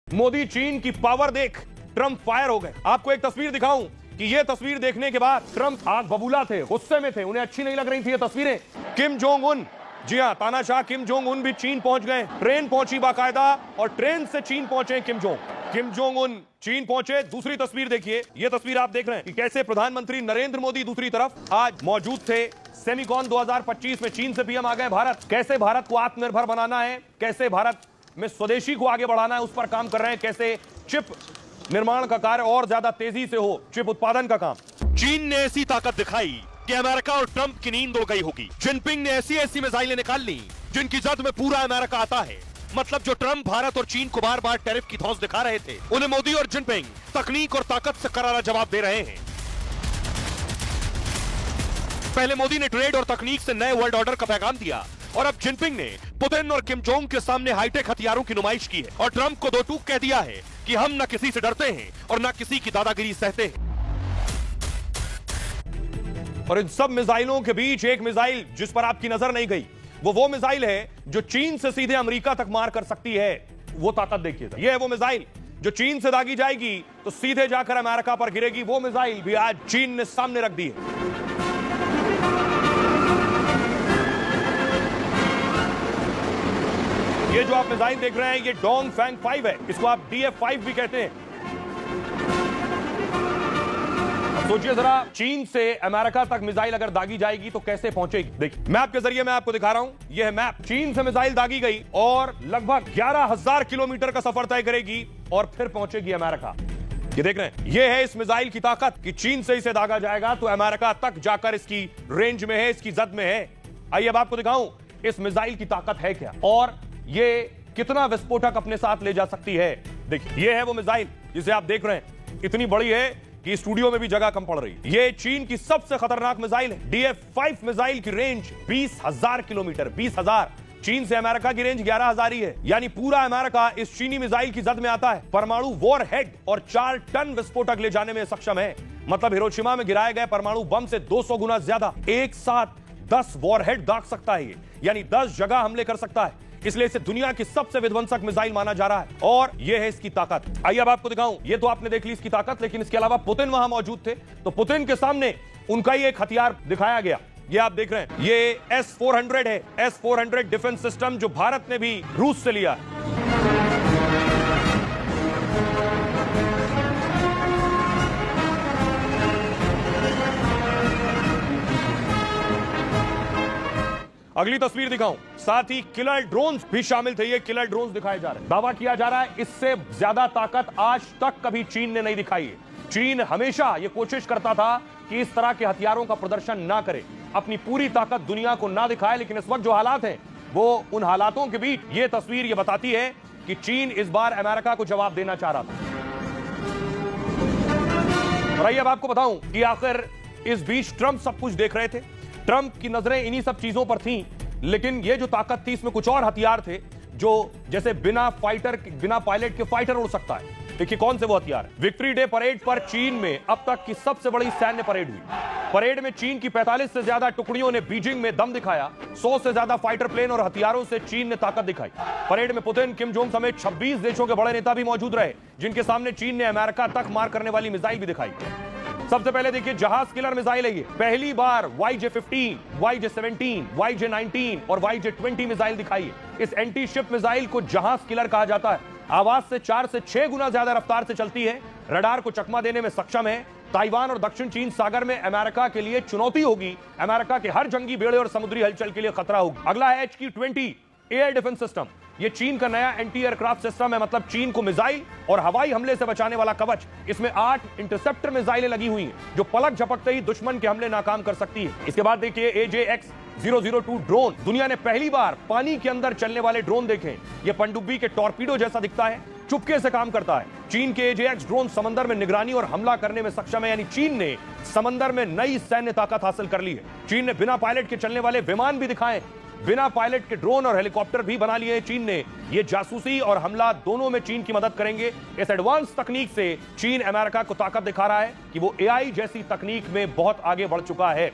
मोदी चीन की पावर देख ट्रंप फायर हो गए। आपको एक तस्वीर दिखाऊं कि यह तस्वीर देखने के बाद ट्रंप आग बबूला थे, गुस्से में थे, उन्हें अच्छी नहीं लग रही थी ये तस्वीरें। किम जोंग उन, जी हां, तानाशाह किम जोंग उन भी चीन पहुंच गए। ट्रेन पहुंची बाकायदा और ट्रेन से चीन पहुंचे किम जोंग उन चीन पहुंचे। दूसरी तस्वीर देखिए, यह तस्वीर आप देख रहे हैं कि कैसे प्रधानमंत्री नरेंद्र मोदी दूसरी तरफ आज मौजूद थे। सेमीकॉन 2025 में चीन से पीएम आ गए भारत। कैसे भारत को आत्मनिर्भर बनाना है, कैसे भारत में स्वदेशी को आगे बढ़ाना है, उस पर काम कर रहे हैं। कैसे चिप निर्माण का कार्य और ज्यादा तेजी से हो, चिप उत्पादन का काम। चीन ने ऐसी ताकत दिखाई कि अमेरिका और ट्रंप की नींद उड़ गई होगी। जिनपिंग ने ऐसी ऐसी मिसाइलें निकाल ली जिनकी जद में पूरा अमेरिका आता है। मतलब जो ट्रंप भारत और चीन को बार बार टैरिफ की धौंस दिखा रहे थे, उन्हें मोदी और जिनपिंग तकनीक और ताकत से करारा जवाब दे रहे हैं। पहले मोदी ने ट्रेड और तकनीक से नए वर्ल्ड ऑर्डर का पैगाम दिया और अब जिनपिंग ने पुतिन और किम जोंग के सामने हाईटेक हथियारों की नुमाइश की है और ट्रंप को दो टूक कह दिया है कि हम न किसी से डरते हैं और न किसी की दादागिरी सहते हैं। और इन सब मिसाइलों के बीच एक मिसाइल जिस पर आपकी नजर नहीं गई, वो मिसाइल है जो चीन से सीधे अमेरिका तक मार कर सकती है। वो ताकत देखिए, यह है वो मिसाइल जो चीन से दागी जाएगी तो सीधे जाकर अमेरिका पर गिरेगी। वो मिसाइल भी आज चीन ने सामने रख दी है। ये जो आप मिसाइल देख रहे हैं, ये डोंगफेंग 5 है। इसको आप DF-5 भी कहते हैं। अब सोचिए जरा, चीन से अमेरिका तक मिसाइल अगर दागी जाएगी तो कैसे पहुंचेगी। देखिए मैप के जरिए मैं आपको दिखा रहा हूं। यह है मैप। चीन से मिसाइल दागी गई और लगभग 11,000 किलोमीटर का सफर तय करेगी और फिर पहुंचेगी अमेरिका। ये देख रहे हैं, यह है इस मिसाइल की ताकत कि चीन से इसे दागा जाएगा तो अमेरिका तक जाकर इसकी रेंज में है, इसकी जद में है। आइए अब आपको दिखाऊं इस मिसाइल की ताकत है क्या और ये कितना विस्फोटक अपने साथ ले जा सकती है। देखिए ये है वो मिसाइल जिसे आप देख रहे हैं। इतनी बड़ी है कि स्टूडियो में भी जगह कम पड़ रही है। ये चीन की सबसे खतरनाक मिसाइल है। DF-5 मिसाइल की रेंज 20,000 किलोमीटर। 20,000। चीन से अमेरिका की रेंज 11,000 ही है, यानी पूरा अमेरिका इस चीनी मिसाइल की जद में आता है। परमाणु वॉर हेड और 4 टन विस्फोटक ले जाने में सक्षम है। मतलब हिरोशिमा में गिराए गए परमाणु बम से 200 गुना ज्यादा। एक साथ 10 वॉर हेड दाग सकता है, यानी 10 जगह हमले कर सकता है। इसलिए इसे दुनिया की सबसे विध्वंसक मिसाइल माना जा रहा है और यह है इसकी ताकत। आइए अब आपको दिखाऊं। ये तो आपने देख ली इसकी ताकत, लेकिन इसके अलावा पुतिन वहां मौजूद थे तो पुतिन के सामने उनका ही एक हथियार दिखाया गया। ये आप देख रहे हैं, ये S-400 है। S-400 डिफेंस सिस्टम जो भारत ने भी रूस से लिया है। अगली तस्वीर दिखाऊं, साथ ही किलर ड्रोन्स भी शामिल थे। ये किलर ड्रोन्स दिखाए जा रहे हैं। दावा किया जा रहा है इससे ज्यादा ताकत आज तक कभी चीन ने नहीं दिखाई है। चीन हमेशा ये कोशिश करता था कि इस तरह के हथियारों का प्रदर्शन ना करे, अपनी पूरी ताकत दुनिया को ना दिखाए। लेकिन इस वक्त जो हालात हैं, वो उन हालातों के बीच ये तस्वीर ये बताती है कि चीन इस बार अमेरिका को जवाब देना चाह रहा था। और आइए अब आपको बताऊं कि आखिर इस बीच ट्रंप सब कुछ देख रहे थे। ट्रंप की नजरें इन्हीं सब चीजों पर थीं, लेकिन ये जो ताकत थी इसमें कुछ और हथियार थे जो जैसे बिना पायलट के फाइटर उड़ सकता है। देखिए कौन से वो हथियार। विक्ट्री डे परेड पर चीन में अब तक की सबसे बड़ी सैन्य परेड हुई। परेड में चीन की 45 से ज्यादा टुकड़ियों ने बीजिंग में दम दिखाया। 100 से ज्यादा फाइटर प्लेन और हथियारों से चीन ने ताकत दिखाई। परेड में पुतिन, किम जोंग समेत 26 देशों के बड़े नेता भी मौजूद रहे, जिनके सामने चीन ने अमेरिका तक मार करने वाली मिसाइल भी दिखाई। सबसे पहले देखिए जहाज किलर मिसाइल है ये। पहली बार YJ-15, YJ-17, YJ-19 और YJ-20 मिसाइल दिखाई है। इस एंटी शिप मिसाइल को जहाज किलर कहा जाता है। आवाज से 4 से 6 गुना ज्यादा रफ्तार से चलती है। रडार को चकमा देने में सक्षम है। ताइवान और दक्षिण चीन सागर में अमेरिका के लिए चुनौती होगी। अमेरिका के हर जंगी बेड़े और समुद्री हलचल के लिए खतरा होगी। अगला है HQ-20 एयर डिफेंस सिस्टम। ये चीन का नया एंटी एयरक्राफ्ट सिस्टम है। मतलब चीन को मिसाइल और हवाई हमले से बचाने वाला कवच। इसमें 8 इंटरसेप्टर मिसाइलें लगी हुई हैं जो पलक झपकते ही दुश्मन के हमले नाकाम कर सकती है। इसके बाद देखिए AJX-002 ड्रोन। दुनिया ने पहली बार पानी के अंदर चलने वाले ड्रोन देखे। ये पनडुब्बी के टॉर्पीडो जैसा दिखता है, चुपके से काम करता है। चीन के AJX ड्रोन समंदर में निगरानी और हमला करने में सक्षम है, यानी चीन ने समंदर में नई सैन्य ताकत हासिल कर ली है। चीन ने बिना पायलट के चलने वाले विमान भी दिखाए। बिना पायलट के ड्रोन और हेलीकॉप्टर भी बना लिए चीन ने। ये जासूसी और हमला दोनों में चीन की मदद करेंगे। इस एडवांस तकनीक से चीन अमेरिका को ताकत दिखा रहा है कि वो AI जैसी तकनीक में बहुत आगे बढ़ चुका है।